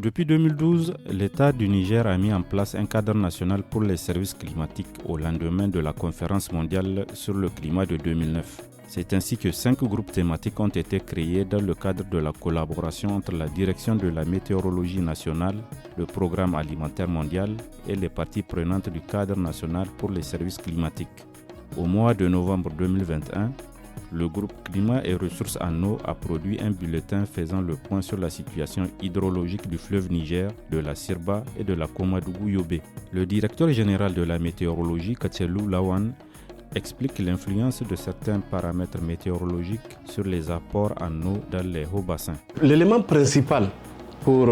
Depuis 2012, l'État du Niger a mis en place un cadre national pour les services climatiques au lendemain de la conférence mondiale sur le climat de 2009. C'est ainsi que 5 groupes thématiques ont été créés dans le cadre de la collaboration entre la Direction de la météorologie nationale, le Programme alimentaire mondial et les parties prenantes du cadre national pour les services climatiques. Au mois de novembre 2021, le groupe Climat et ressources en eau a produit un bulletin faisant le point sur la situation hydrologique du fleuve Niger, de la Sirba et de la Komadougou-Yobé. Le directeur général de la météorologie, Katselou Lawan, explique l'influence de certains paramètres météorologiques sur les apports en eau dans les hauts bassins. L'élément principal pour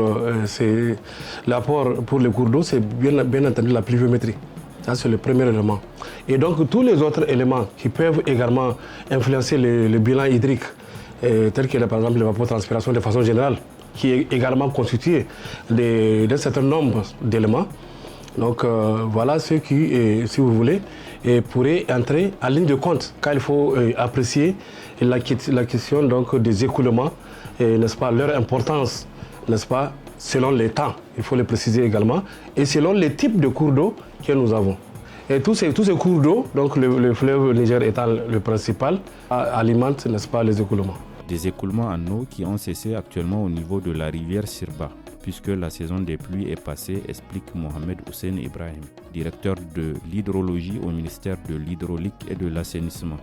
l'apport pour les cours d'eau, c'est bien entendu la pluviométrie. Ça, c'est le premier élément. Et donc, tous les autres éléments qui peuvent également influencer le bilan hydrique, tel que par exemple l'évapotranspiration de façon générale, qui est également constitué d'un certain nombre d'éléments. Donc, voilà ce qui, si vous voulez, pourrait entrer en ligne de compte quand il faut apprécier la question donc, des écoulements, n'est-ce pas, leur importance, n'est-ce pas, selon les temps, il faut le préciser également, et selon les types de cours d'eau que nous avons. Et tous ces cours d'eau, donc le fleuve Niger étant le principal, alimentent, n'est-ce pas, les écoulements. Des écoulements en eau qui ont cessé actuellement au niveau de la rivière Sirba, puisque la saison des pluies est passée, explique Mohamed Hussein Ibrahim, directeur de l'hydrologie au ministère de l'hydraulique et de l'assainissement.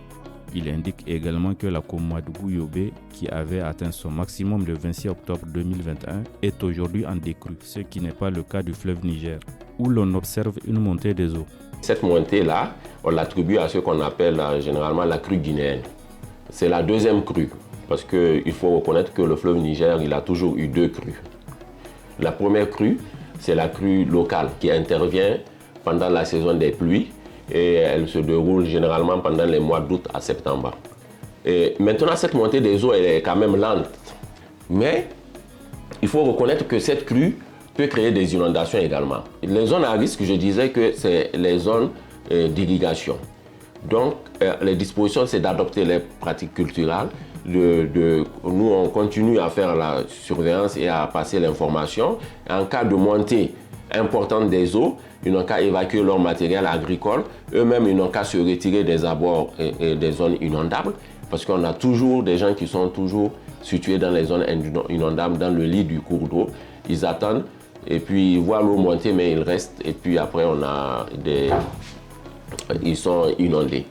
Il indique également que la Komadougou-Yobé, qui avait atteint son maximum le 26 octobre 2021, est aujourd'hui en décrue, ce qui n'est pas le cas du fleuve Niger, où l'on observe une montée des eaux. Cette montée-là, on l'attribue à ce qu'on appelle généralement la crue guinéenne. C'est la deuxième crue, parce qu'il faut reconnaître que le fleuve Niger, il a toujours eu 2 crues. La première crue, c'est la crue locale qui intervient pendant la saison des pluies, et elle se déroule généralement pendant les mois d'août à septembre. Et maintenant, cette montée des eaux elle est quand même lente. Mais il faut reconnaître que cette crue peut créer des inondations également. Les zones à risque, je disais que c'est les zones d'irrigation. Donc, les dispositions, c'est d'adopter les pratiques culturelles. Nous, on continue à faire la surveillance et à passer l'information. En cas de montée importante des eaux, ils n'ont qu'à évacuer leur matériel agricole. Eux-mêmes, ils n'ont qu'à se retirer des abords et des zones inondables, parce qu'on a toujours des gens qui sont toujours situés dans les zones inondables, dans le lit du cours d'eau. Ils attendent et puis ils voient l'eau monter, mais ils restent. Et puis après, ils sont inondés.